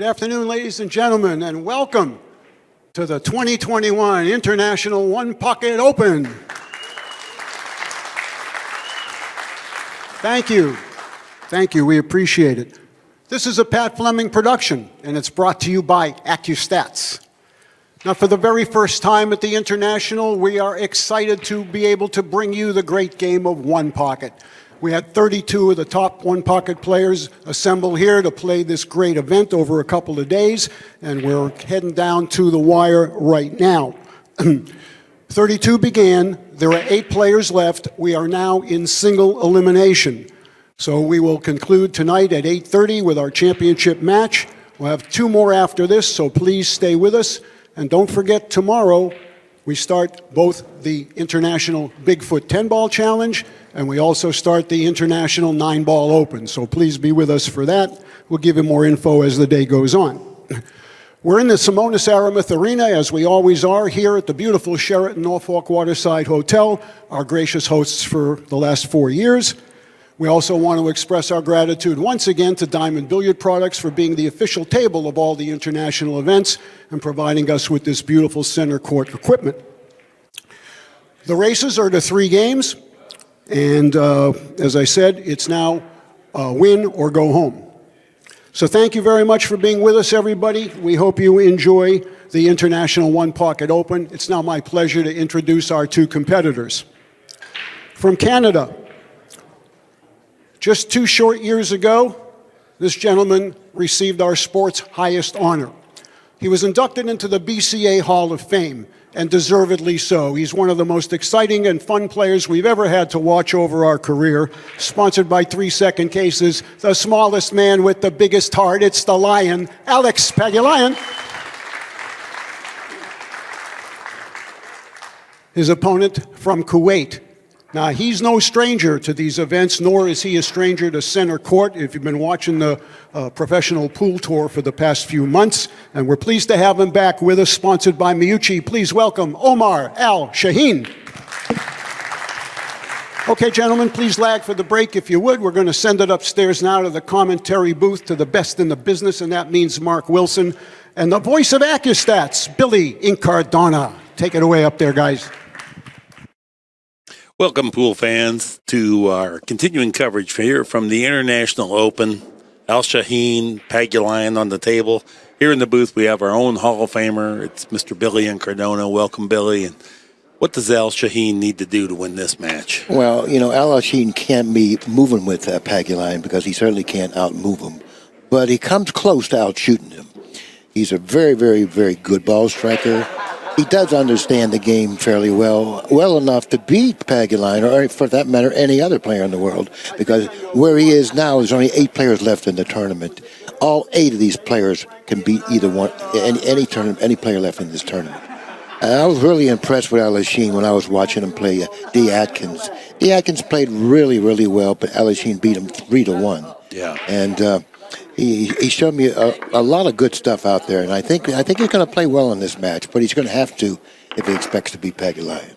afternoon, ladies and gentlemen, and welcome to the 2021 International One Pocket Open. Thank you. Thank you. We appreciate it. This is a Pat Fleming production, and it's brought to you by Accu-Stats. Now, for the very first time at the International, we are excited to be able to bring you the great game of One Pocket. We had 32 of the top One Pocket players assemble here to play this great event over a couple of days, and we're heading down to the wire right now. 32 began. There are 8 players left. We are now in single elimination. So we will conclude tonight at 8:30 with our championship match. We'll have 2 more after this, so please stay with us. And don't forget, tomorrow we start both the International Bigfoot 10-Ball Challenge, and we also start the International 9-Ball Open. So please be with us for that. We'll give you more info as the day goes on. We're in the Simonis Aramis Arena, as we always are, here at the beautiful Sheraton Norfolk Waterside Hotel, our gracious hosts for the last 4 years. We also want to express our gratitude once again to Diamond Billiard Products for being the official table of all the international events and providing us with this beautiful center court equipment. The races are to 3 games, and as I said, it's now win or go home. So thank you very much for being with us, everybody. We hope you enjoy the International One Pocket Open. It's now my pleasure to introduce our 2 competitors. From Canada, just 2 short years ago, this gentleman received our sport's highest honor. He was inducted into the BCA Hall of Fame, and deservedly so. He's one of the most exciting and fun players we've ever had to watch over our career. Sponsored by 3 Second Cases, the smallest man with the biggest heart. It's the Lion, ALEX PAGULAYAN. His opponent from Kuwait. Now, he's no stranger to these events, nor is he a stranger to center court, if you've been watching the professional pool tour for the past few months. And we're pleased to have him back with us, sponsored by Miyuchi. Please welcome Omar Al-Shaheen. Okay, gentlemen, please lag for the break if you would. We're going to send it upstairs now to the commentary booth, to the best in the business, and that means Mark Wilson. And the voice of AccuStats, Billy Incardona. Take it away up there, guys. Welcome, pool fans, to our continuing coverage here from the International Open. Al-Shaheen, Pagulayan on the table. Here in the booth, we have our own Hall of Famer. It's Mr. Billy Incardona. Welcome, Billy. And what does Al-Shaheen need to do to win this match? Well, you know, Al-Shaheen can't be moving with Pagulayan because he certainly can't outmove him. But he comes close to outshooting him. He's a very, very, very good ball striker. He does understand the game fairly well enough to beat Pagulayan, or for that matter, any other player in the world, because where he is now, there's only 8 players left in the tournament. All 8 of these players can beat either one, any player left in this tournament. And I was really impressed with Al-Shaheen when I was watching him play D. Atkins. D. Atkins played really, really well, but Al-Shaheen beat him 3-1. Yeah. And he showed me a lot of good stuff out there, and I think he's going to play well in this match, but he's going to have to if he expects to beat Pagulayan.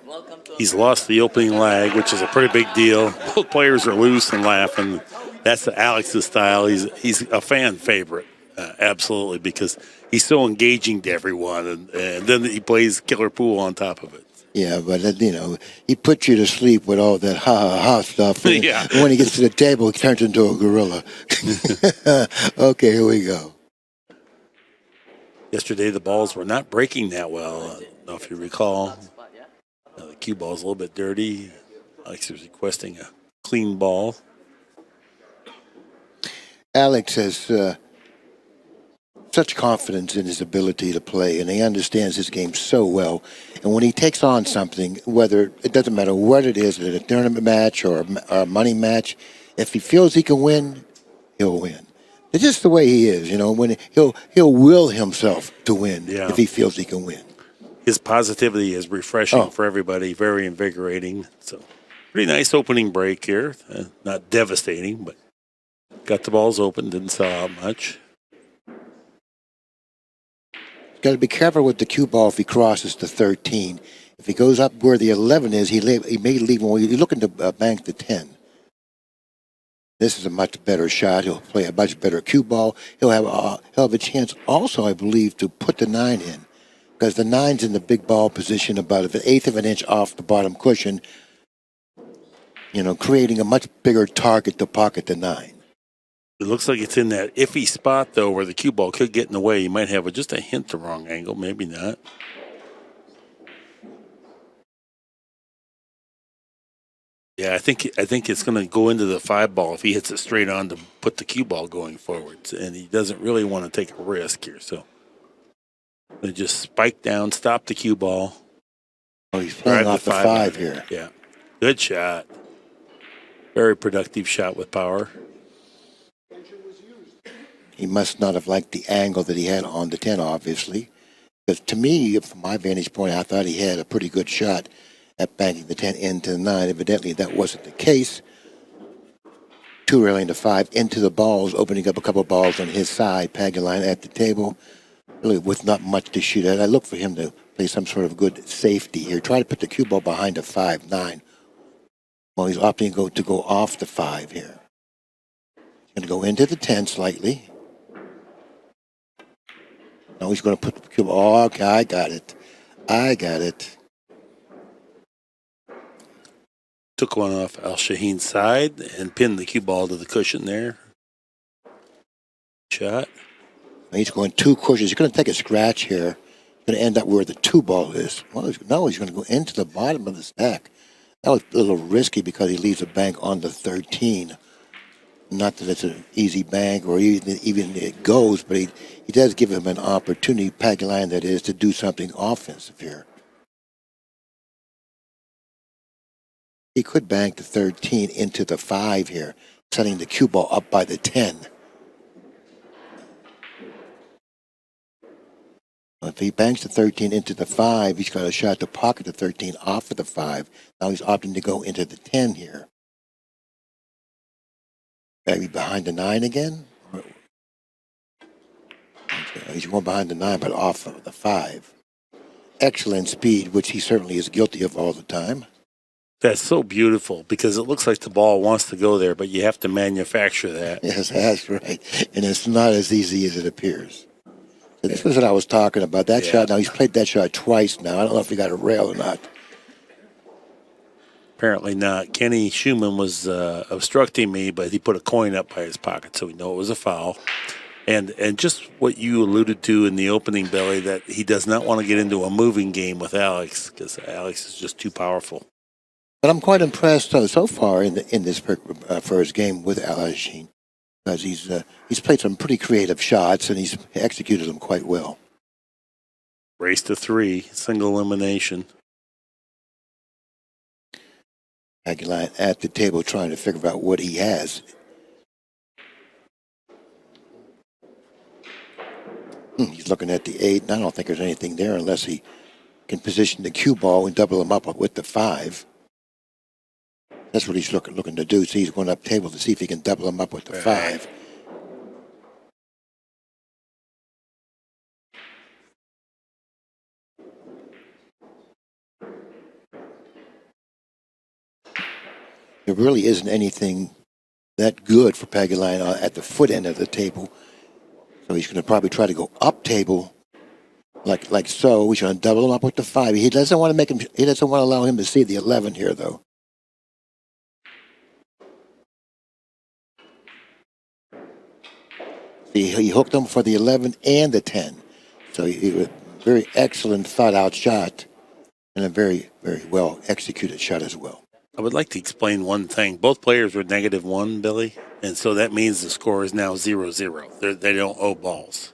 He's lost the opening lag, which is a pretty big deal. Both players are loose and laughing. That's Alex's style. He's a fan favorite, absolutely, because he's so engaging to everyone, and then he plays killer pool on top of it. Yeah, but, you know, he puts you to sleep with all that ha-ha-ha stuff. And yeah. When he gets to the table, he turns into a gorilla. Okay, here we go. Yesterday, the balls were not breaking that well. I don't know if you recall. The cue ball's a little bit dirty. Alex was requesting a clean ball. Alex has such confidence in his ability to play, and he understands his game so well. And when he takes on something, whether it doesn't matter what it is, a tournament match or a money match, if he feels he can win, he'll win. It's just the way he is, you know. When he'll will himself to win if he feels he can win. His positivity is refreshing for everybody, very invigorating. So, pretty nice opening break here. Not devastating, but got the balls open, didn't sell out much. Got to be careful with the cue ball if he crosses the 13. If he goes up where the 11 is, he may leave when you're looking to bank the 10. This is a much better shot. He'll play a much better cue ball. He'll have a chance also, I believe, to put the 9 in. Because the 9's in the big ball position about an eighth of an inch off the bottom cushion, creating a much bigger target to pocket the 9. It looks like it's in that iffy spot, though, where the cue ball could get in the way. You might have just a hint the wrong angle, maybe not. Yeah, I think it's going to go into the 5 ball if he hits it straight on to put the cue ball going forwards, and he doesn't really want to take a risk here. So they just spike down, stop the cue ball. Oh, he's playing off the 5 here. Yeah, good shot. Very productive shot with power. He must not have liked the angle that he had on the 10, obviously. Because to me, from my vantage point, I thought he had a pretty good shot at banking the 10 into the 9. Evidently, that wasn't the case. Too early in the 5 into the balls, opening up a couple of balls on his side. Pagulayyan at the table, really with not much to shoot at. I look for him to play some sort of good safety here. Try to put the cue ball behind the 5-9. Well, he's opting to go off the 5 here. He's going to go into the 10 slightly. Now he's going to put the cue ball. Oh, okay, I got it. Took one off Al-Shaheen's side and pinned the cue ball to the cushion there. Shot. Now he's going 2 cushions. He's going to take a scratch here. Going to end up where the 2 ball is. Well, no, he's going to go into the bottom of the stack. That was a little risky because he leaves a bank on the 13. Not that it's an easy bank or even it goes, but he does give him an opportunity, Pagulayyan that is, to do something offensive here. He could bank the 13 into the 5 here, setting the cue ball up by the 10. If he banks the 13 into the 5, he's got a shot to pocket the 13 off of the 5. Now he's opting to go into the 10 here. Maybe behind the 9 again? He's going behind the 9, but off of the 5. Excellent speed, which he certainly is guilty of all the time. That's so beautiful because it looks like the ball wants to go there, but you have to manufacture that. Yes, that's right. And it's not as easy as it appears. So this was what I was talking about. That shot, now he's played that shot twice now. I don't know if he got a rail or not. Apparently not. Kenny Schumann was obstructing me, but he put a coin up by his pocket, so we know it was a foul. And just what you alluded to in the opening, Billy, that he does not want to get into a moving game with Alex because Alex is just too powerful. But I'm quite impressed so far in this first game with Al-Shaheen because he's played some pretty creative shots and he's executed them quite well. Race to 3, single elimination. Pagulayyan at the table trying to figure out what he has. He's looking at the 8, and I don't think there's anything there unless he can position the cue ball and double him up with the 5. That's what he's looking to do. So he's going up table to see if he can double him up with the 5. There really isn't anything that good for Pagulayyan at the foot end of the table. So he's going to probably try to go up table like so. He's going to double him up with the 5. He doesn't want to allow him to see the 11 here, though. He hooked him for the 11 and the 10. So he was a very excellent thought-out shot and a very, very well executed shot as well. I would like to explain one thing. Both players were -1, Billy, and so that means the score is now 0-0. They don't owe balls.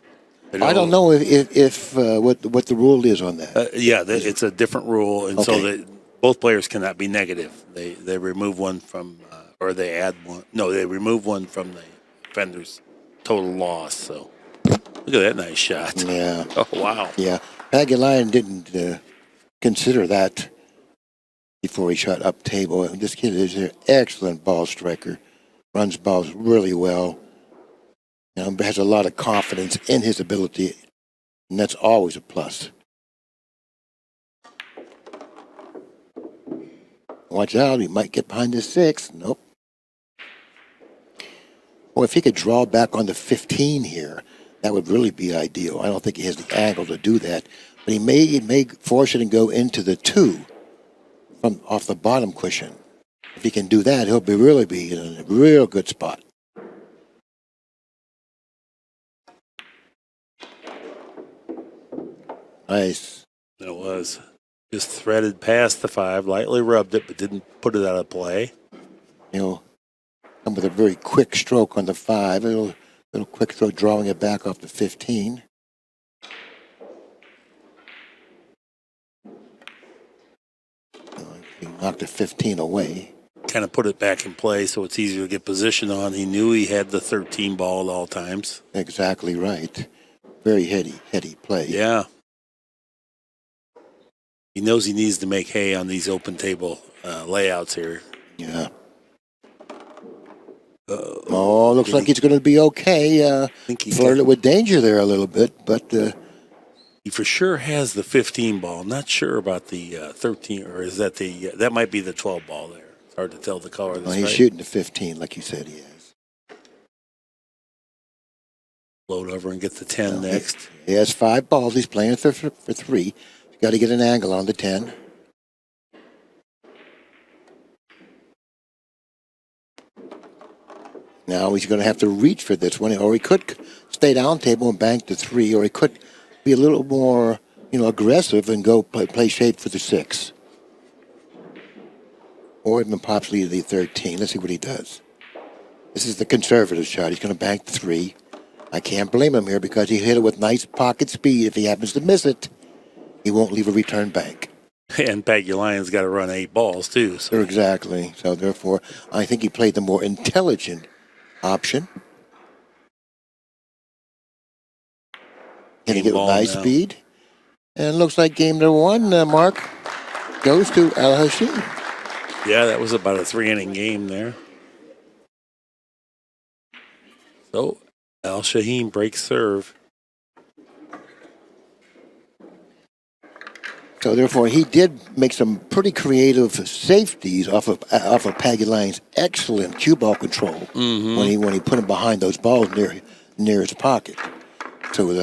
I don't know if what the rule is on that. It's a different rule, and so that both players cannot be negative. They remove one from, or they add one. No, they remove one from the offender's total loss. So look at that nice shot. Yeah. Oh, wow. Yeah. Pagulayyan didn't consider that before he shot up table. This kid is an excellent ball striker. Runs balls really well. Has a lot of confidence in his ability, and that's always a plus. Watch out, he might get behind the 6. Nope. Or if he could draw back on the 15 here, that would really be ideal. I don't think he has the angle to do that. But he may force it and go into the 2 from off the bottom cushion. If he can do that, he'll really be in a real good spot. Nice. It was. Just threaded past the 5, lightly rubbed it, but didn't put it out of play. He'll come with a very quick stroke on the 5. A little quick stroke, drawing it back off the 15. He knocked the 15 away. Kind of put it back in play so it's easier to get position on. He knew he had the 13 ball at all times. Exactly right. Very heady play. Yeah. He knows he needs to make hay on these open table layouts here. Yeah. Looks like he's going to be okay. I think he Flirted with danger there a little bit, but he for sure has the 15 ball. Not sure about the 13, or is that that might be the 12 ball there. It's hard to tell the color. Well, he's shooting the 15 like you said he is. Load over and get the 10 next. He has 5 balls. He's playing for 3. He's got to get an angle on the 10. Now he's going to have to reach for this one, or he could stay down table and bank the 3, or he could be a little more, aggressive and go play shape for the 6. Or even possibly the 13. Let's see what he does. This is the conservative shot. He's going to bank the 3. I can't blame him here because he hit it with nice pocket speed. If he happens to miss it, he won't leave a return bank. And Pagulayans got to run 8 balls too. So. Exactly. So therefore, I think he played the more intelligent option. Hitting it with nice speed. And it looks like game number 1, Mark, goes to Al-Shaheen. Yeah, that was about a 3-inning game there. So Al-Shaheen breaks serve. So therefore, he did make some pretty creative safeties off of Pagulayan's excellent cue ball control when he put him behind those balls near his pocket. So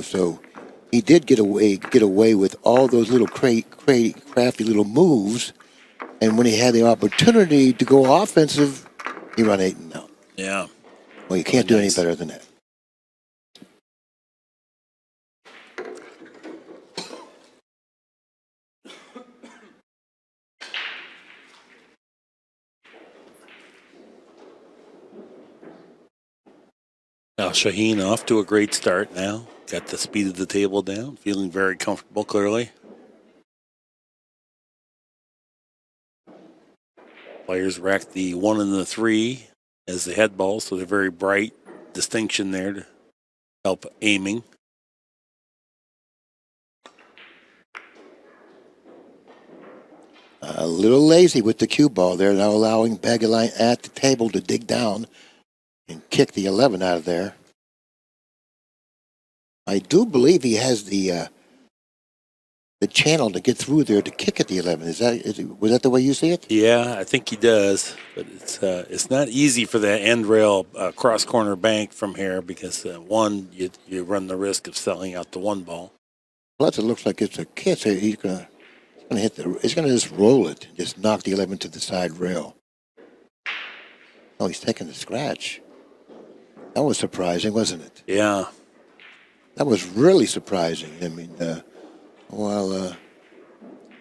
so he did get away with all those little crafty little moves, and when he had the opportunity to go offensive, he run 8 and out. Yeah. Well, you can't do any better than that. Al-Shaheen off to a great start now. Got the speed of the table down. Feeling very comfortable, clearly. Players rack the 1 and the 3 as the head ball, so they're very bright distinction there to help aiming. A little lazy with the cue ball there, now allowing Pagulayan at the table to dig down and kick the 11 out of there. I do believe he has the channel to get through there to kick at the 11. Was that the way you see it? Yeah, I think he does, but it's not easy for that end rail cross corner bank from here because one, you run the risk of selling out the 1 ball. Plus, it looks like it's a kiss. He's gonna just roll it, and just knock the 11 to the side rail. Oh, he's taking the scratch. That was surprising, wasn't it? Yeah. That was really surprising. I mean,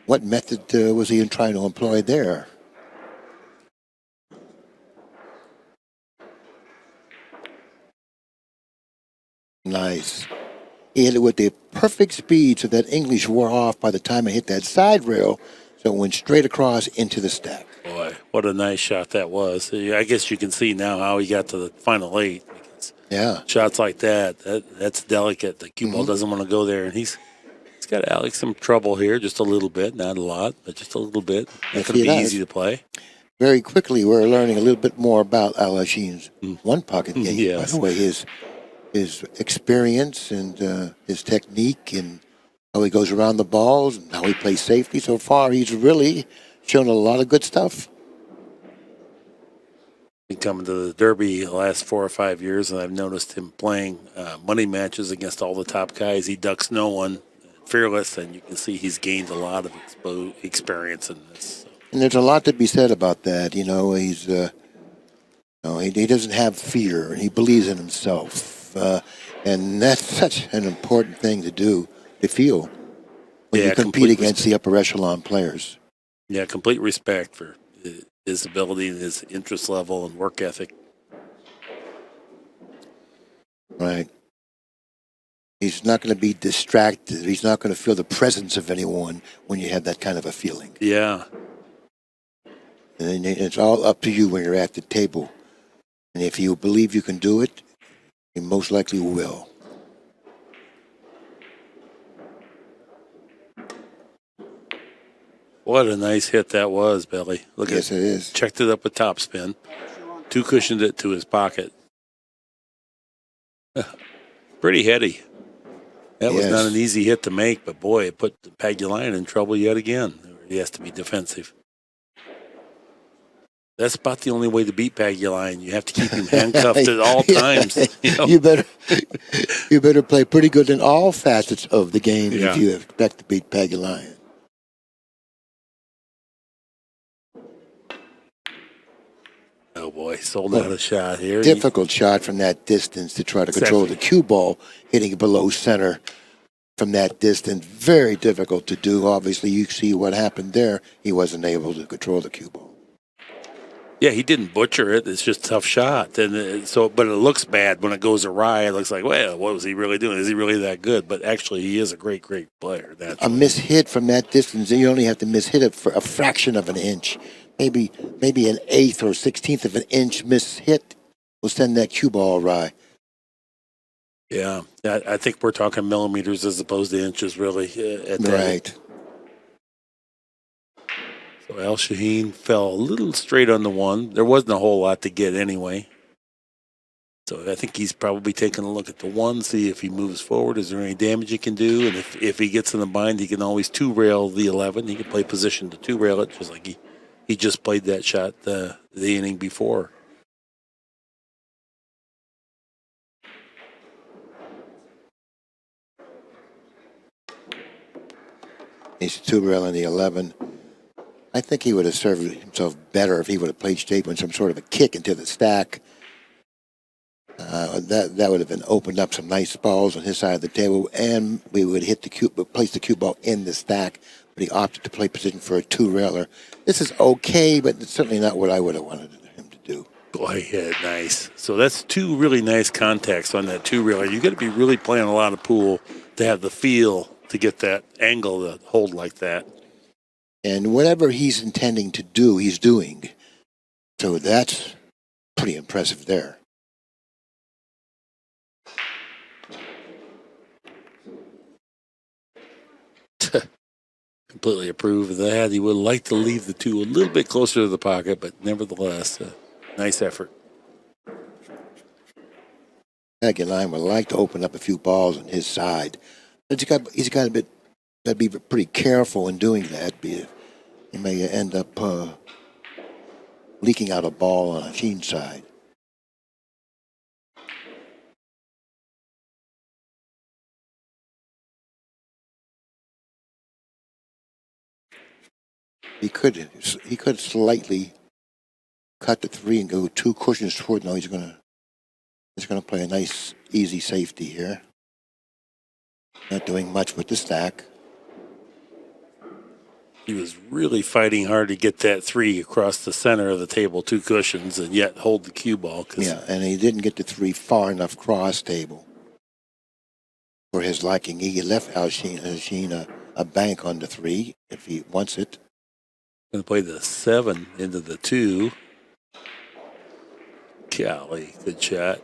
what method was he trying to employ there? Nice. He hit it with the perfect speed so that English wore off by the time it hit that side rail, so it went straight across into the stack. Boy, what a nice shot that was. I guess you can see now how he got to the final 8. Yeah. Shots like that's delicate. The cue ball doesn't want to go there, and he's got Alex some trouble here, just a little bit, not a lot, but just a little bit. It's going to be easy to play. Very quickly, we're learning a little bit more about Al-Shaheen's one pocket game. Yes. By the way, his experience and his technique and how he goes around the balls and how he plays safety. So far, he's really shown a lot of good stuff. Been coming to the Derby the last 4 or 5 years, and I've noticed him playing money matches against all the top guys. He ducks no one, fearless, and you can see he's gained a lot of experience in this. And there's a lot to be said about that. He's he doesn't have fear, and he believes in himself, and that's such an important thing to do, to feel when you compete against the upper echelon players. Yeah, complete respect for his ability and his interest level and work ethic. Right. He's not going to be distracted. He's not going to feel the presence of anyone when you have that kind of a feeling. Yeah. And it's all up to you when you're at the table. And if you believe you can do it, you most likely will. What a nice hit that was, Billy. Look Yes, it is. Checked it up with topspin. Two cushioned it to his pocket. Pretty heady. That was not an easy hit to make, but boy, it put Pagulayan in trouble yet again. He has to be defensive. That's about the only way to beat Pagulayan. You have to keep him handcuffed at all times. You better play pretty good in all facets of the game if you expect to beat Pagulayan. Oh boy, sold out a shot here. Difficult shot from that distance to try to control the cue ball, hitting it below center from that distance. Very difficult to do. Obviously, you see what happened there. He wasn't able to control the cue ball. Yeah, he didn't butcher it. It's just a tough shot, and but it looks bad when it goes awry. It looks like, well, what was he really doing? Is he really that good? But actually, he is a great, great player. A mishit from that distance, you only have to mishit it for a fraction of an inch. Maybe an eighth or 16th of an inch mishit will send that cue ball awry. Yeah, I think we're talking millimeters as opposed to inches, really. Right. So Al-Shaheen fell a little straight on the one. There wasn't a whole lot to get anyway. So I think he's probably taking a look at the one, see if he moves forward. Is there any damage he can do? And if he gets in the bind, he can always two-rail the 11. He can play position to two-rail it, just like he just played that shot the inning before. He's two-railing the 11. I think he would have served himself better if he would have played straight with some sort of a kick into the stack. That would have been opened up some nice balls on his side of the table, and we would hit place the cue ball in the stack. But he opted to play position for a two-railer. This is okay, but it's certainly not what I would have wanted him to do. Boy, yeah, nice. So that's two really nice contacts on that two-railer. You got to be really playing a lot of pool to have the feel to get that angle to hold like that. And whatever he's intending to do, he's doing. So that's pretty impressive there. Completely approve of that. He would like to leave the two a little bit closer to the pocket, but nevertheless, nice effort. Pagulayan would like to open up a few balls on his side. But he's got to be pretty careful in doing that. He may end up leaking out a ball on Shaheen's side. He could slightly cut the three and go two cushions toward. No, he's gonna play a nice easy safety here. Not doing much with the stack. He was really fighting hard to get that three across the center of the table, two cushions, and yet hold the cue ball. Yeah, and he didn't get the three far enough cross table for his liking. He left Al-Shaheen a bank on the three if he wants it. Going to play the 7 into the 2. Golly, good shot.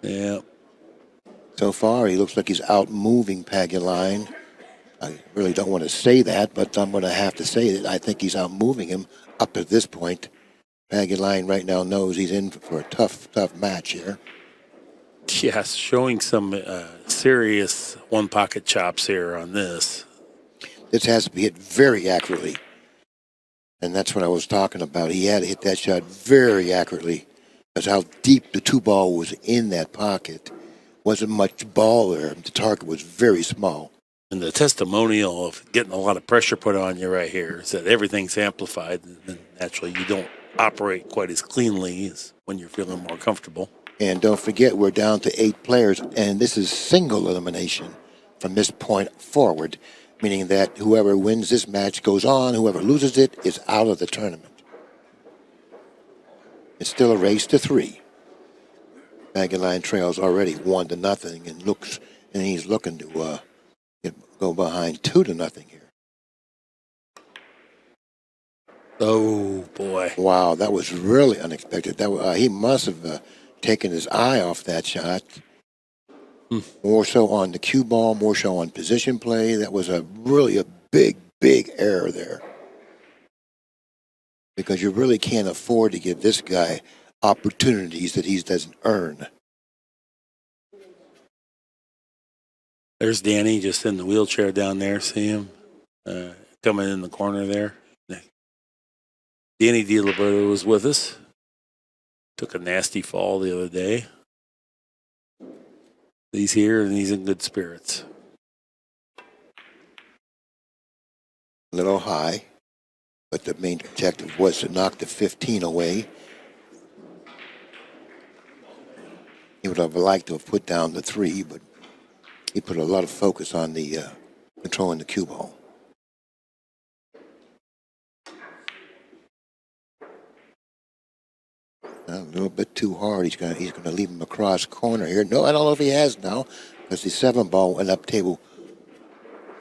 Yeah. So far, he looks like he's out moving Pagulayan. I really don't want to say that, but I'm going to have to say that I think he's out moving him up to this point. Pagulayan right now knows he's in for a tough match here. Yes, showing some serious one-pocket chops here on this. This has to be hit very accurately. And that's what I was talking about. He had to hit that shot very accurately. That's how deep the two ball was in that pocket. Wasn't much ball there. The target was very small. And the testimonial of getting a lot of pressure put on you right here is that everything's amplified, and then naturally you don't operate quite as cleanly as when you're feeling more comfortable. And don't forget, we're down to 8 players, and this is single elimination from this point forward, meaning that whoever wins this match goes on, whoever loses it is out of the tournament. It's still a race to 3. Pagulayan trails already 1-0, and he's looking to go behind 2-0 here. Oh boy! Wow, that was really unexpected. That he must have taken his eye off that shot. More so on the cue ball, more so on position play. That was really a big, big error there. Because you really can't afford to give this guy opportunities that he doesn't earn. There's Danny just in the wheelchair down there. See him coming in the corner there. Danny DiLiberto was with us. Took a nasty fall the other day. He's here and he's in good spirits. A little high, but the main objective was to knock the 15 away. He would have liked to have put down the 3, but he put a lot of focus on the controlling the cue ball. A little bit too hard. He's gonna leave him across corner here. No, I don't know if he has now, because the 7 ball went up table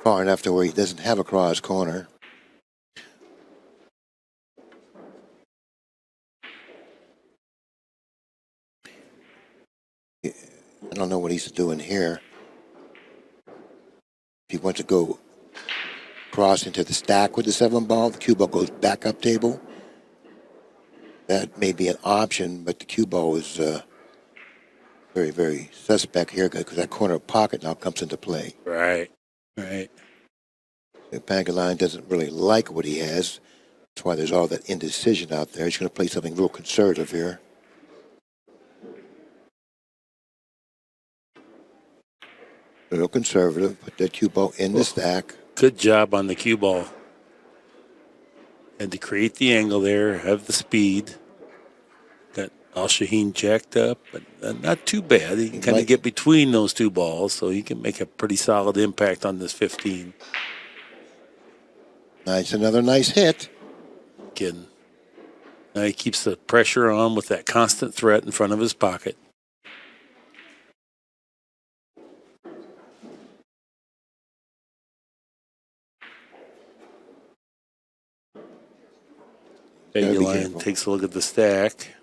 far enough to where he doesn't have a cross corner. I don't know what he's doing here. If he wants to go cross into the stack with the 7 ball, the cue ball goes back up table. That may be an option, but the cue ball is very, very suspect here because that corner pocket now comes into play. Right, right. Pagulayan doesn't really like what he has. That's why there's all that indecision out there. He's going to play something real conservative here. Real conservative. Put that cue ball in the stack. Good job on the cue ball. And to create the angle there, have the speed. Got Al-Shaheen jacked up, but not too bad. He can kind of get between those 2 balls, so he can make a pretty solid impact on this 15. Nice, another nice hit. Again, now he keeps the pressure on with that constant threat in front of his pocket. Pagulayan takes a look at the stack.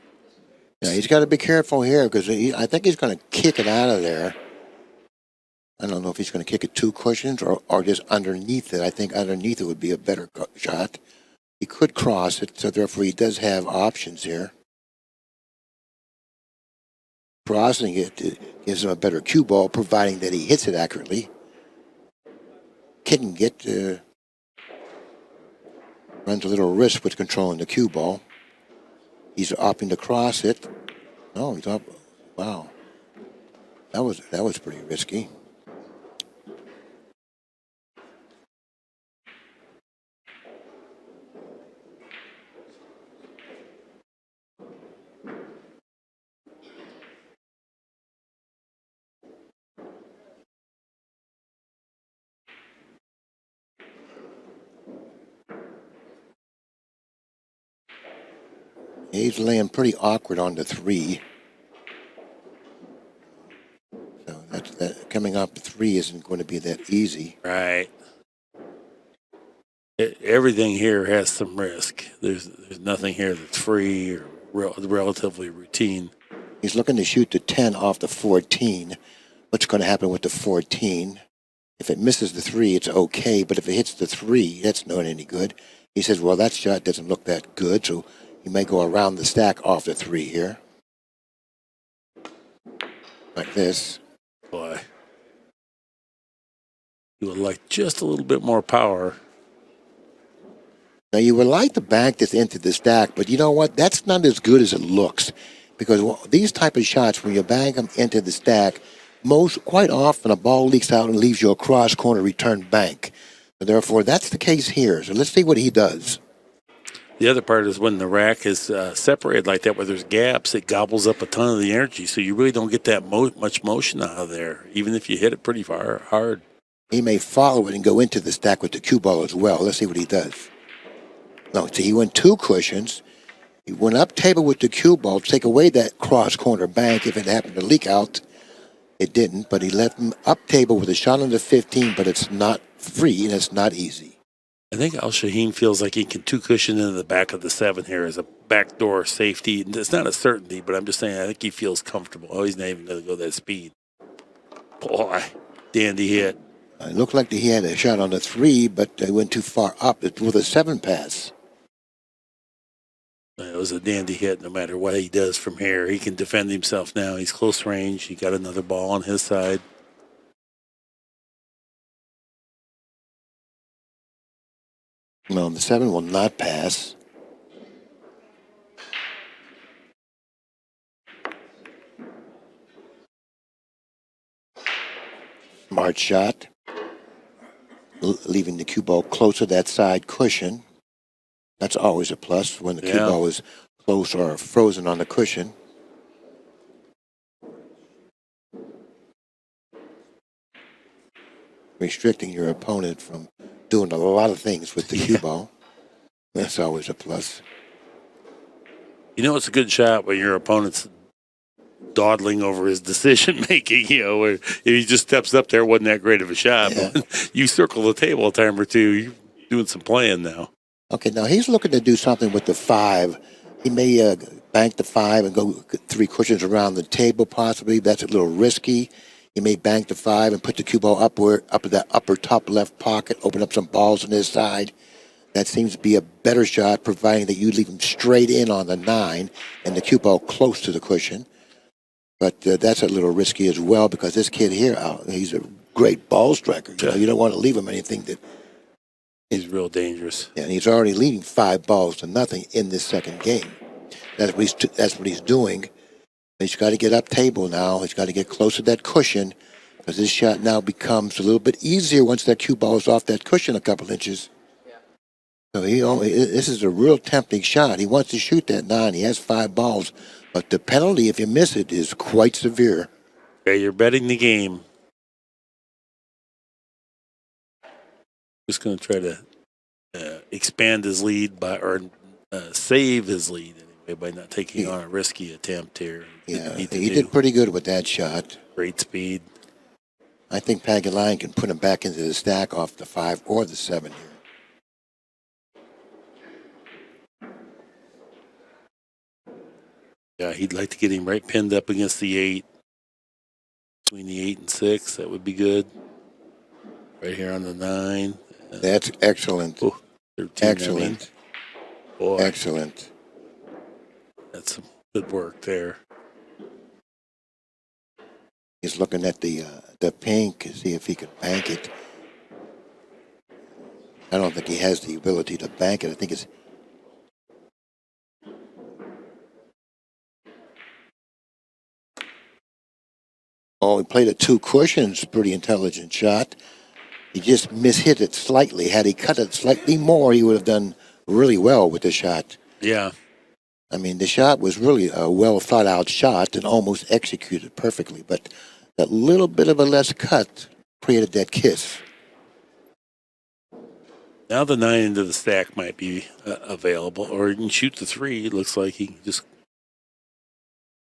Yeah, he's got to be careful here because I think he's going to kick it out of there. I don't know if he's going to kick it 2 cushions or just underneath it. I think underneath it would be a better shot. He could cross it, so therefore he does have options here. Crossing it gives him a better cue ball, providing that he hits it accurately. Kitten runs a little risk with controlling the cue ball. He's opting to cross it. No, he's up. Wow, that was pretty risky. He's laying pretty awkward on the 3. So that coming off the 3 isn't going to be that easy. Right. Everything here has some risk. There's nothing here that's free or relatively routine. He's looking to shoot the 10 off the 14. What's going to happen with the 14? If it misses the 3, it's okay, but if it hits the 3, that's not any good. He says, well, that shot doesn't look that good, so he may go around the stack off the 3 here. Like this. Boy. You would like just a little bit more power. Now, you would like to bank this into the stack, but you know what? That's not as good as it looks. Because these type of shots, when you bank them into the stack, quite often a ball leaks out and leaves you a cross-corner return bank. So therefore, that's the case here. So let's see what he does. The other part is when the rack is separated like that, where there's gaps, it gobbles up a ton of the energy. So you really don't get that much motion out of there, even if you hit it pretty far hard. He may follow it and go into the stack with the cue ball as well. Let's see what he does. No, see, he went 2 cushions. He went up table with the cue ball to take away that cross-corner bank if it happened to leak out. It didn't, but he left him up table with a shot on the 15, but it's not free and it's not easy. I think Al-Shaheen feels like he can 2 cushion into the back of the 7 here as a backdoor safety. It's not a certainty, but I'm just saying I think he feels comfortable. Oh, he's not even going to go that speed. Boy, dandy hit. It looked like he had a shot on the 3, but it went too far up. It was a 7 pass. It was a dandy hit no matter what he does from here. He can defend himself now. He's close range. He got another ball on his side. No, the 7 will not pass. Smart shot. Leaving the cue ball close to that side cushion. That's always a plus when the cue ball is close or frozen on the cushion. Restricting your opponent from doing a lot of things with the cue ball. That's always a plus. You know it's a good shot when your opponent's dawdling over his decision making, where if he just steps up there, it wasn't that great of a shot. Yeah. But you circle the table a time or two, you're doing some playing now. Okay, now he's looking to do something with the 5. He may bank the 5 and go 3 cushions around the table possibly. That's a little risky. He may bank the 5 and put the cue ball up in that upper top left pocket, open up some balls on his side. That seems to be a better shot, providing that you leave him straight in on the 9 and the cue ball close to the cushion. But that's a little risky as well because this kid here, he's a great ball striker. You don't want to leave him anything that... He's real dangerous. Yeah, and he's already leading 5 balls to nothing in this second game. That's what he's doing. He's got to get up table now. He's got to get close to that cushion because this shot now becomes a little bit easier once that cue ball is off that cushion a couple inches. So this is a real tempting shot. He wants to shoot that 9. He has 5 balls, but the penalty if you miss it is quite severe. Yeah, you're betting the game. Just going to try to expand his lead or save his lead anyway by not taking on a risky attempt here. Yeah, he did pretty good with that shot. Great speed. I think Pagulayan can put him back into the stack off the 5 or the 7 here. Yeah, he'd like to get him right pinned up against the 8. Between the 8 and 6, that would be good. Right here on the 9. That's excellent. 13, excellent. Boy, excellent. That's some good work there. He's looking at the pink to see if he could bank it. I don't think he has the ability to bank it. I think it's... Oh, he played at 2 cushions. Pretty intelligent shot. He just mishit it slightly. Had he cut it slightly more, he would have done really well with the shot. Yeah. I mean, the shot was really a well-thought-out shot and almost executed perfectly. But that little bit of a less cut created that kiss. Now the 9 into the stack might be available, or he can shoot the 3. It looks like he can just...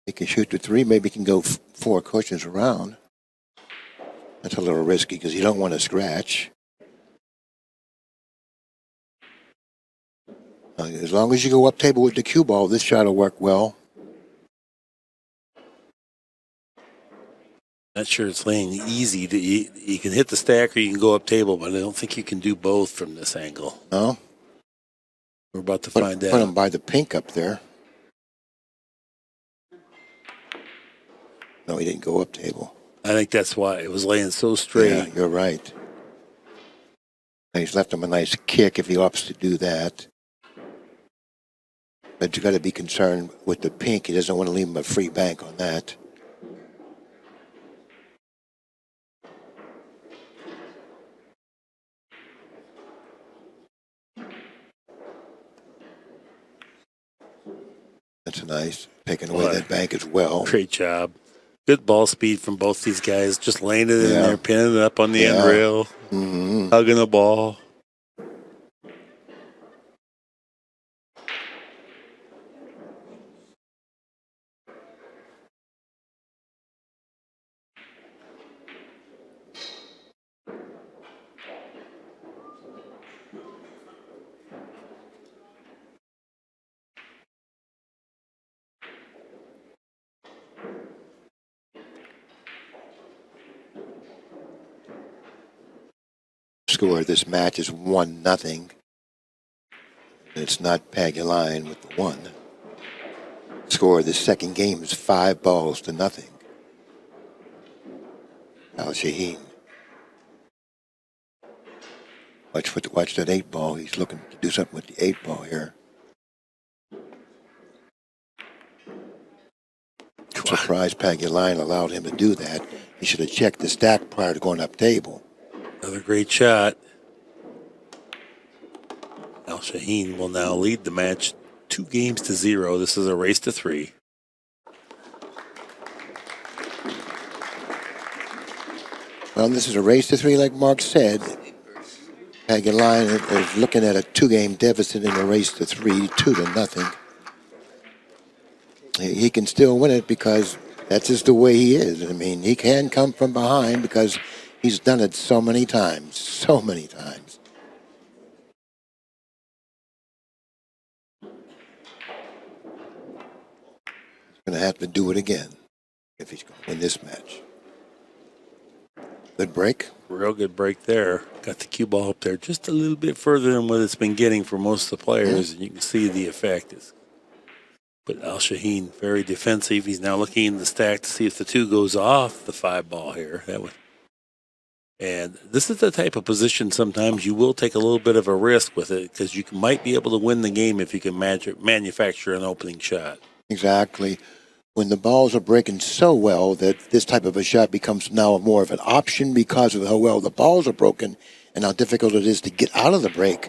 He can shoot the 3. Maybe he can go 4 cushions around. That's a little risky because you don't want to scratch. As long as you go up table with the cue ball, this shot will work well. Not sure it's laying easy. You can hit the stack or you can go up table, but I don't think you can do both from this angle. No? We're about to find out. Put him by the pink up there. No, he didn't go up table. I think that's why it was laying so straight. Yeah, you're right. And he's left him a nice kick if he opts to do that. But you got to be concerned with the pink. He doesn't want to leave him a free bank on that. That's nice. Taking away that bank as well. Great job. Good ball speed from both these guys. Just laying it in Yeah. there, pinning it up on the end rail, hugging the ball. Score of this match is 1-0. It's not Pagulayyan with the 1. Score of the second game is 5-0. Al-Shaheen. Watch that 8 ball. He's looking to do something with the 8 ball here. I'm surprised Pagulayyan allowed him to do that. He should have checked the stack prior to going up table. Another great shot. Al-Shaheen will now lead the match 2-0. This is a race to 3. Well, this is a race to 3, like Mark said. Pagulayyan is looking at a 2-game deficit in a race to 3, 2-0. He can still win it because that's just the way he is. I mean, he can come from behind because he's done it so many times. So many times. He's going to have to do it again if he's going to win this match. Good break. Real good break there. Got the cue ball up there just a little bit further than what it's been getting for most of the players, and you can see the effect. But Al-Shaheen, very defensive. He's now looking in the stack to see if the 2 goes off the 5 ball here. And this is the type of position sometimes you will take a little bit of a risk with it because you might be able to win the game if you can manufacture an opening shot. Exactly. When the balls are breaking so well that this type of a shot becomes now more of an option because of how well the balls are broken and how difficult it is to get out of the break,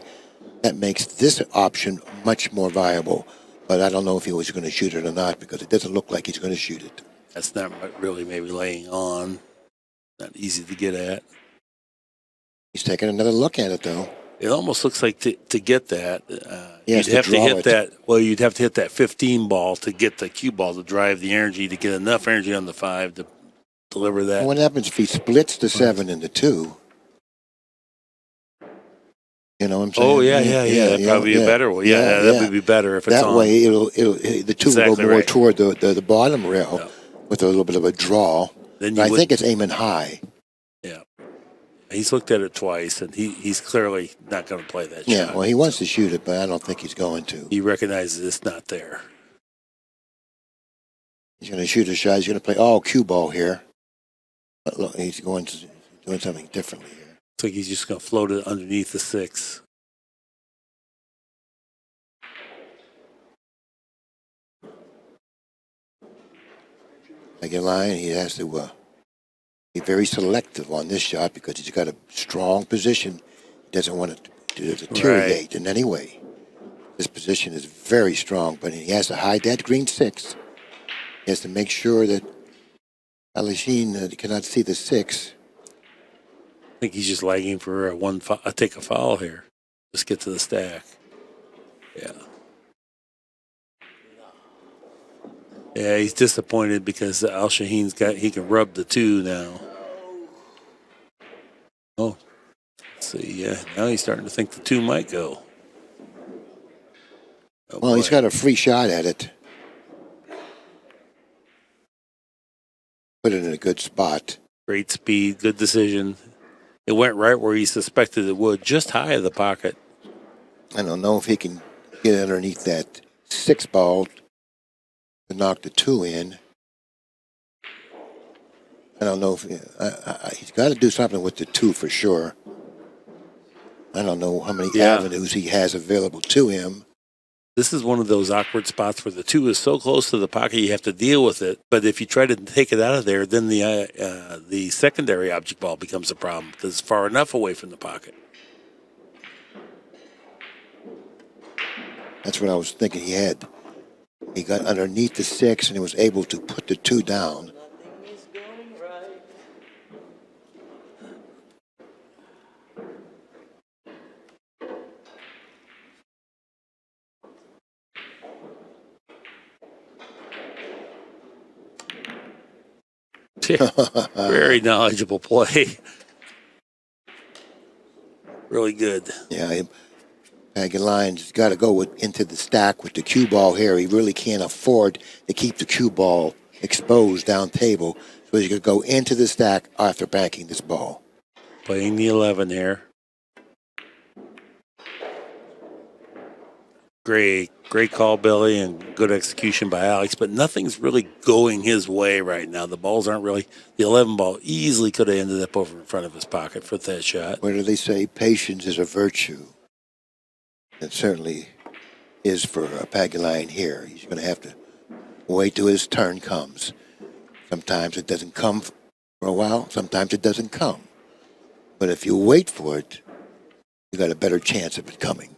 that makes this option much more viable. But I don't know if he was going to shoot it or not because it doesn't look like he's going to shoot it. That's not really maybe laying on. Not easy to get at. He's taking another look at it, though. It almost looks like to get that, Yes, you'd have to hit it. that. Well, you'd have to hit that 15 ball to get the cue ball to drive the energy, to get enough energy on the 5 to deliver that. What happens if he splits the 7 into 2? You know what I'm saying? Oh yeah. That'd probably be better. Well, that would be better if it's that on. way. The 2 will go more toward the bottom rail with a little bit of a draw. But I think it's aiming high. Yeah, he's looked at it twice, and he's clearly not going to play that shot. Yeah, well, he wants to shoot it, but I don't think he's going to. He recognizes it's not there. He's going to shoot a shot. He's going to play cue ball here. But look, he's doing something differently here. Looks like he's just going to float it underneath the 6. Pagulayyan, he has to be very selective on this shot because he's got a strong position. He doesn't want it to deteriorate in any way. This position is very strong, but he has to hide that green 6. He has to make sure that Al-Shaheen cannot see the 6. I think he's just lagging for take a foul here. Just get to the stack. Yeah. Yeah, he's disappointed because Al-Shaheen's he can rub the 2 now. Oh, let's see. Yeah, now he's starting to think the 2 might go. Oh, well, he's got a free shot at it. Put it in a good spot. Great speed, good decision. It went right where he suspected it would, just high of the pocket. I don't know if he can get underneath that 6 ball to knock the 2 in. I don't know if he's got to do something with the 2 for sure. I don't know how many avenues he has available to him. This is one of those awkward spots where the 2 is so close to the pocket you have to deal with it. But if you try to take it out of there, then the secondary object ball becomes a problem because it's far enough away from the pocket. That's what I was thinking he had. He got underneath the 6 and he was able to put the 2 down. Very knowledgeable play. Really good. Yeah, Pagulay's got to go into the stack with the cue ball here. He really can't afford to keep the cue ball exposed down table, so he's going to go into the stack after banking this ball. Playing the 11 here. Great call, Billy, and good execution by Alex, but nothing's really going his way right now. The balls aren't really, the 11 ball easily could have ended up over in front of his pocket for that shot. What do they say? Patience is a virtue. It certainly is for Pagulayan here. He's going to have to wait till his turn comes. Sometimes it doesn't come for a while. Sometimes it doesn't come. But if you wait for it, you got a better chance of it coming.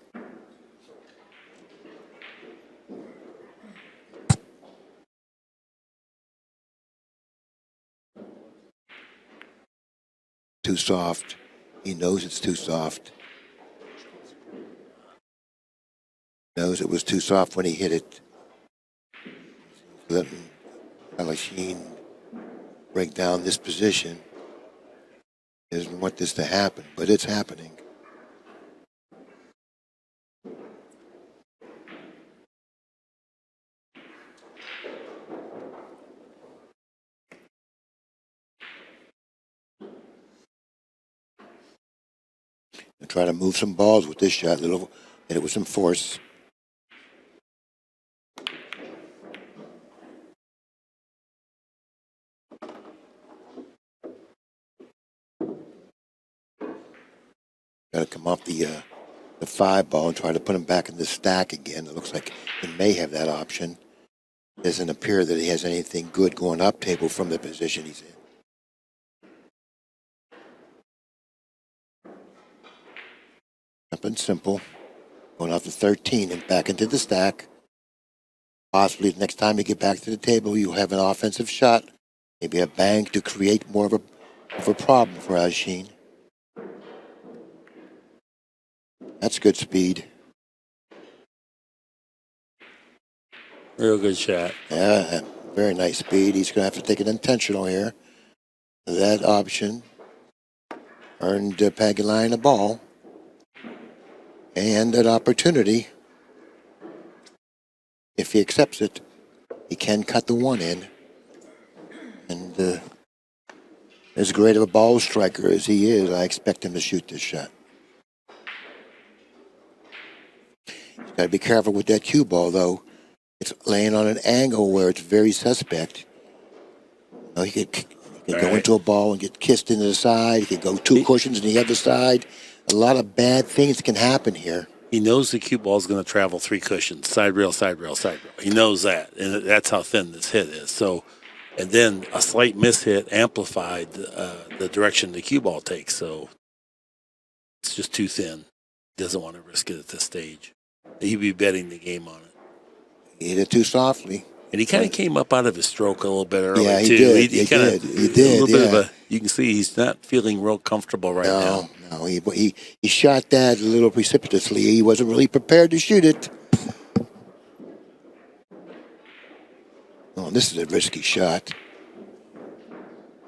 Too soft. He knows it's too soft. Knows it was too soft when he hit it. Letting Al-Shaheen break down this position. He doesn't want this to happen, but it's happening. Try to move some balls with this shot, hit it with some force. Got to come off the 5 ball and try to put him back in the stack again. It looks like he may have that option. It doesn't appear that he has anything good going up table from the position he's in. Something simple. Going off the 13 and back into the stack. Possibly the next time you get back to the table, you'll have an offensive shot. Maybe a bang to create more of a problem for Al-Shaheen. That's good speed. Real good shot. Yeah, very nice speed. He's going to have to take it intentional here. That option earned Pagulayan a ball. And an opportunity, if he accepts it, he can cut the 1 in. And as great of a ball striker as he is, I expect him to shoot this shot. He's got to be careful with that cue ball, though. It's laying on an angle where it's very suspect. You know, he could go into a ball and get kissed into the side. He could go 2 cushions on the other side. A lot of bad things can happen here. He knows the cue ball is going to travel 3 cushions, side rail, side rail, side rail. He knows that, and that's how thin this hit is. So, and then a slight mishit amplified the direction the cue ball takes. So it's just too thin. He doesn't want to risk it at this stage. He'd be betting the game on it. He hit it too softly. And he kind of came up out of his stroke a little bit early, yeah, he too. Did. He did. A little bit of you can see he's not feeling real comfortable right now. No, he shot that a little precipitously. He wasn't really prepared to shoot it. Oh, this is a risky shot.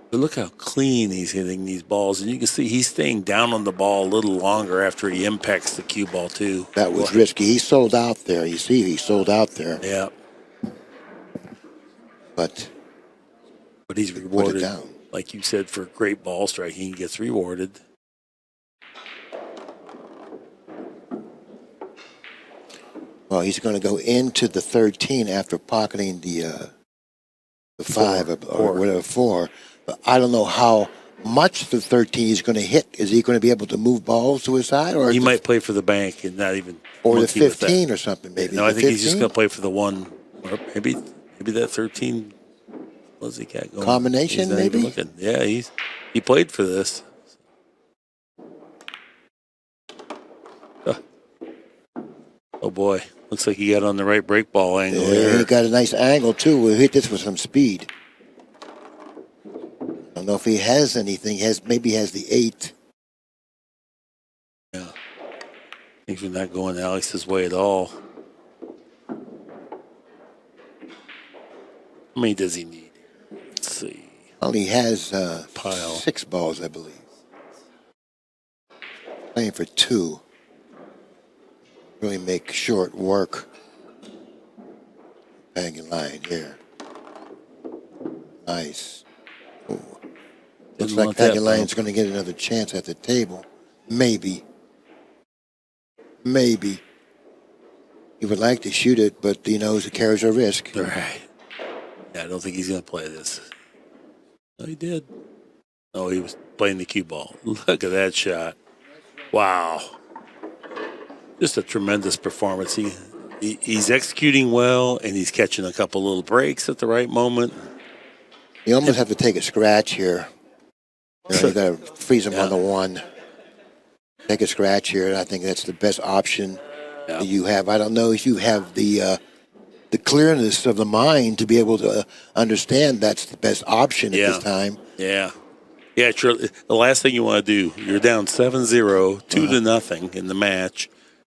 But look how clean he's hitting these balls. And you can see he's staying down on the ball a little longer after he impacts the cue ball, too. That was risky. He sold out there. You see, he sold out there. Yeah. But he's rewarded, like you said, for great ball striking. He gets rewarded. Well, he's going to go into the 13 after pocketing the 5 or whatever 4. But I don't know how much the 13 he's going to hit. Is he going to be able to move balls to his side, or He might play for the bank and not even or the monkey with that. 15 or something? Maybe. No, I The think he's just 15? going to play for the one. Or maybe that 13. What's he got going? Combination, He's not maybe? even looking. Yeah, he played for this. Oh boy, looks like he got on the right break ball angle Yeah, here. he got a nice angle too. We'll hit this with some speed. I don't know if he has anything. Maybe he has the 8. Yeah, things are not going Alex's way at all. How many does he need? Let's see. Well, he has Pile. 6 balls, I believe. Playing for 2. Really make short work. Hanging line here. Nice. Ooh. Looks like Hanging Line's going to get another chance at the table. Maybe. Maybe. He would like to shoot it, but he knows it carries a risk. All right. Yeah, I don't think he's going to play this. No, he did. Oh, he was playing the cue ball. Look at that shot. Wow. Just a tremendous performance. He's executing well, and he's catching a couple little breaks at the right moment. You almost have to take a scratch here. You got to freeze him on the 1. Take a scratch here, and I think that's the best option that you have. I don't know if you have the clearness of the mind to be able to understand that's the best option at this time. Yeah. Yeah, sure. The last thing you want to do, you're down 7-0, 2-0 in the match,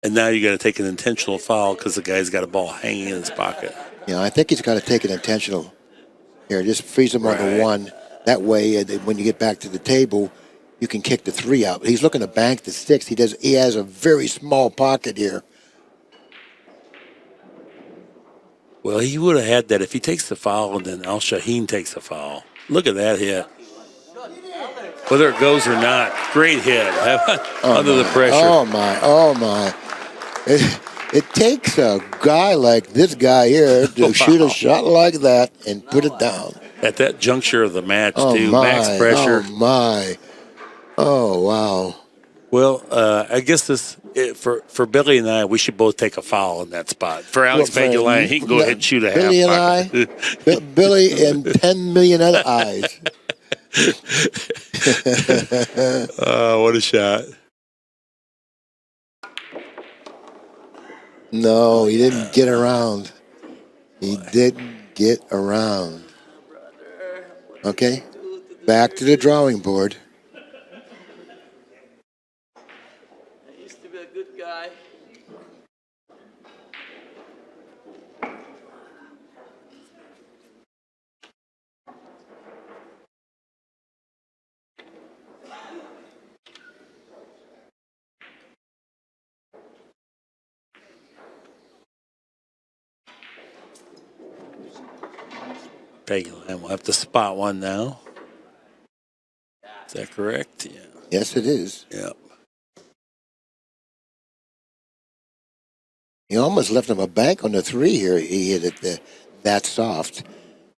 and now you got to take an intentional foul because the guy's got a ball hanging in his pocket. Yeah, I think he's got to take an intentional. Here, just freeze him on the 1. That way, when you get back to the table, you can kick the 3 out. He's looking to bank the 6. He has a very small pocket here. Well, he would have had that if he takes the foul and then Al-Shaheen takes the foul. Look at that hit. Whether it goes or not, great hit. Under the pressure. Oh, my. It takes a guy like this guy here to shoot a shot like that and put it down. At that juncture of the match, too. Max pressure. Oh, my. Oh, wow. Well, I guess for Billy and I, we should both take a foul in that spot. For Alex Pagulayan, he can go ahead and shoot a half Billy and pocket. Billy and 10 million other eyes. Oh, what a shot. No, he didn't get around. He didn't get around. Okay, back to the drawing board. I used to be a good guy. Pagulayan will have to spot one now. Is that correct? Yeah. Yes, it is. Yep. He almost left him a bank on the 3 here. He hit it that soft.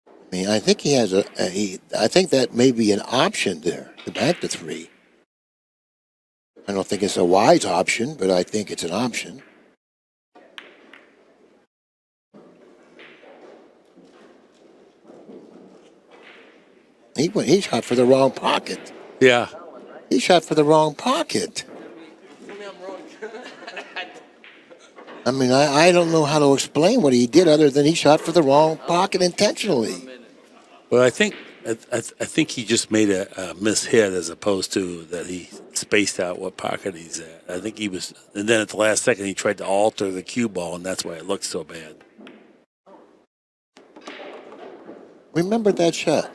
I mean, I think he has I think that may be an option there to bank the 3. I don't think it's a wise option, but I think it's an option. He shot for the wrong pocket. Yeah. He shot for the wrong pocket. I mean, I don't know how to explain what he did other than he shot for the wrong pocket intentionally. Well, I think he just made a mishit as opposed to that he spaced out what pocket he's at. I think he was, and then at the last second he tried to alter the cue ball, and that's why it looked so bad. Remember that shot.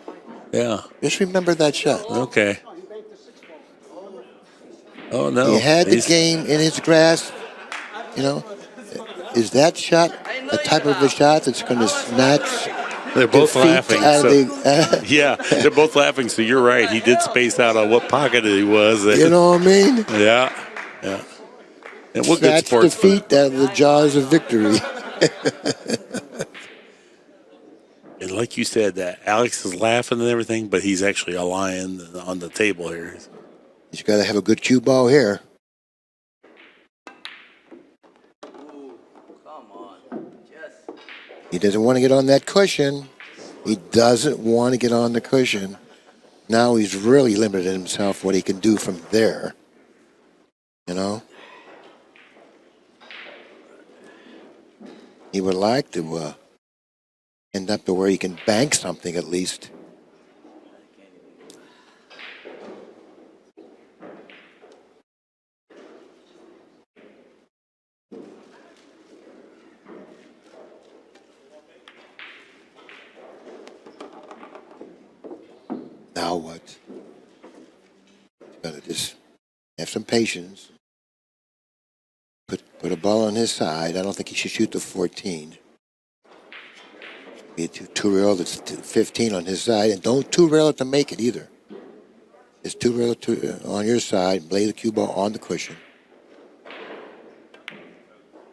Yeah. Just remember that shot. Okay. Oh, no. He had the game in his grasp. You know, is that shot a type of a shot that's going to snatch They're both defeat laughing. out of So, the, yeah, they're both laughing. So you're right. He did space out on what pocket he was. you know what I mean? Yeah. Yeah. And what good Snatch sports. defeat out of the jaws of victory. And like you said, that Alex is laughing and everything, but he's actually a lion on the table here. He's got to have a good cue ball here. Ooh, come on. Just. He doesn't want to get on that cushion. He doesn't want to get on the cushion. Now he's really limited himself what he can do from there. You know? He would like to end up to where he can bank something at least. Now what? Gotta just have some patience. Put a ball on his side. I don't think he should shoot the 14. Be two rail that's 15 on his side, and don't two rail it to make it either. Just two rail it on your side, lay the cue ball on the cushion.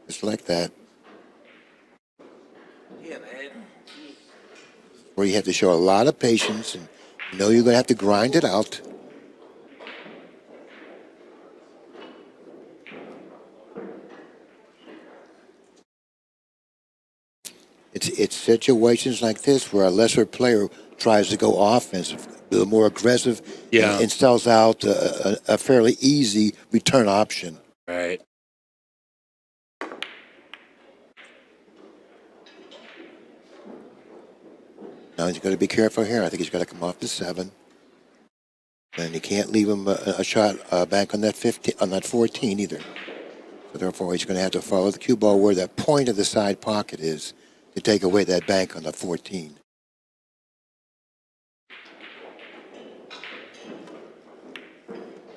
Just like that. Yeah, man. Where you have to show a lot of patience, and you know you're going to have to grind it out. It's situations like this where a lesser player tries to go offensive, a little more aggressive, and sells out a fairly easy return option. Right. Now he's got to be careful here. I think he's got to come off the 7. And you can't leave him a shot back on that 15, on that 14 either. So therefore, he's going to have to follow the cue ball where that point of the side pocket is to take away that bank on the 14.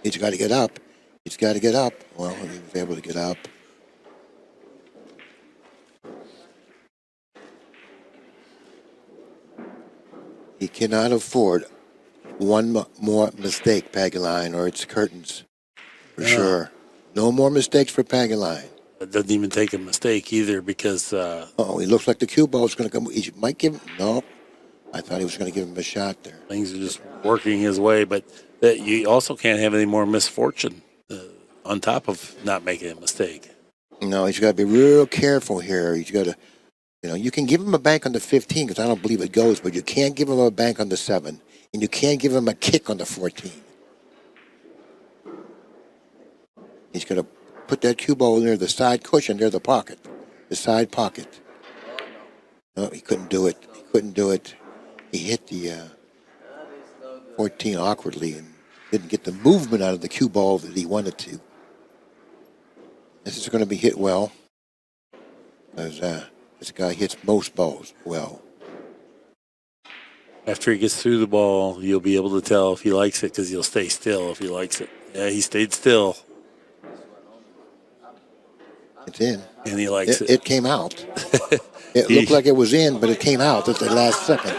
He's got to get up. He's got to get up. Well, he was able to get up. He cannot afford one more mistake, Pagulayyan, or it's curtains for sure. No more mistakes for Pagulayyan. It doesn't even take a mistake either because. He looks like the cue ball is going to come. He might give him. No, I thought he was going to give him a shot there. Things are just working his way, but that you also can't have any more misfortune on top of not making a mistake. No, he's got to be real careful here. He's got to, you can give him a bank on the 15 because I don't believe it goes, but you can't give him a bank on the 7, and you can't give him a kick on the 14. He's going to put that cue ball near the side cushion, near the pocket, the side pocket. No, he couldn't do it. He couldn't do it. He hit the 14 awkwardly and didn't get the movement out of the cue ball that he wanted to. This is going to be hit well, because this guy hits most balls well. After he gets through the ball, you'll be able to tell if he likes it because he'll stay still if he likes it. Yeah, he stayed still. It's in. And he likes it. It came out. It looked like it was in, but it came out at the last second.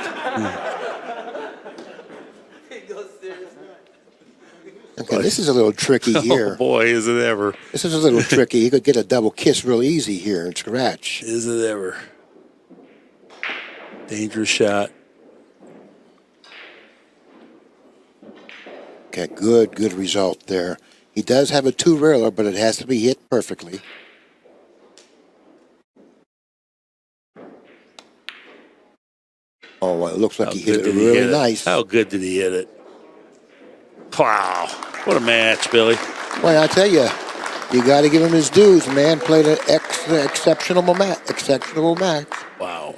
Okay, this is a little tricky here. Oh, boy, is it ever. This is a little tricky. He could get a double kiss real easy here and scratch. Is it ever. Dangerous shot. Okay, good result there. He does have a two-railer, but it has to be hit perfectly. Oh, well, it looks like he hit it really nice. How good did he hit it? Wow. What a match, Billy. Well, I tell you, you got to give him his dues, man. Played an exceptional match. Wow.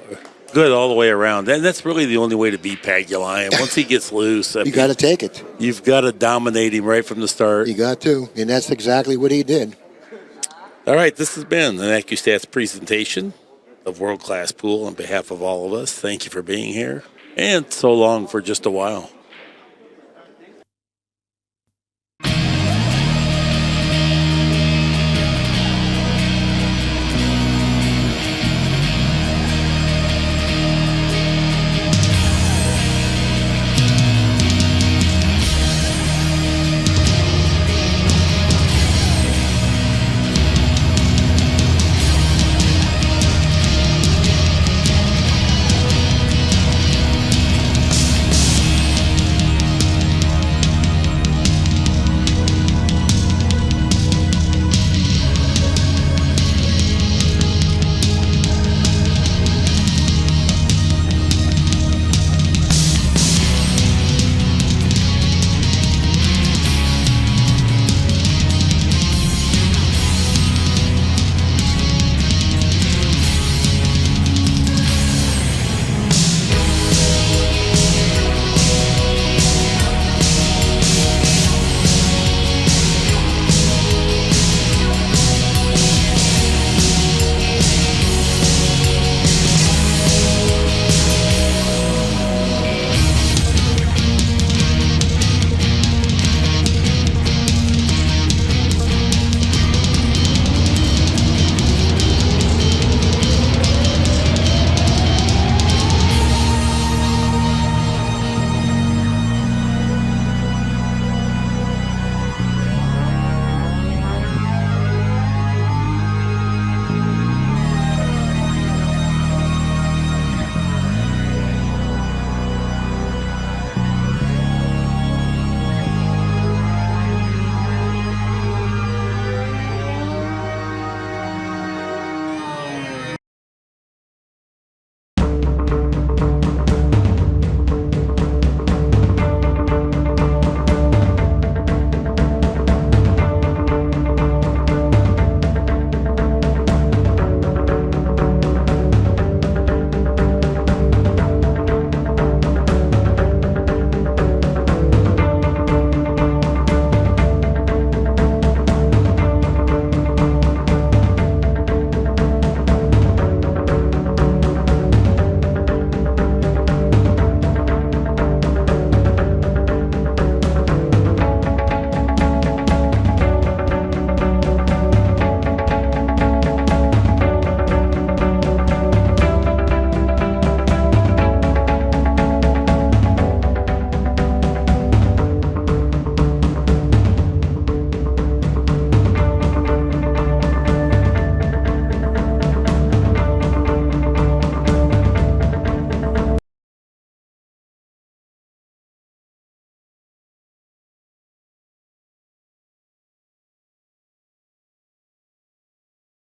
Good all the way around. And that's really the only way to beat Pagulayyan. Once he gets loose, You got to take it. You've got to dominate him right from the start. You got to, and that's exactly what he did. All right, this has been an AccuStats presentation of World Class Pool on behalf of all of us. Thank you for being here, and so long for just a while.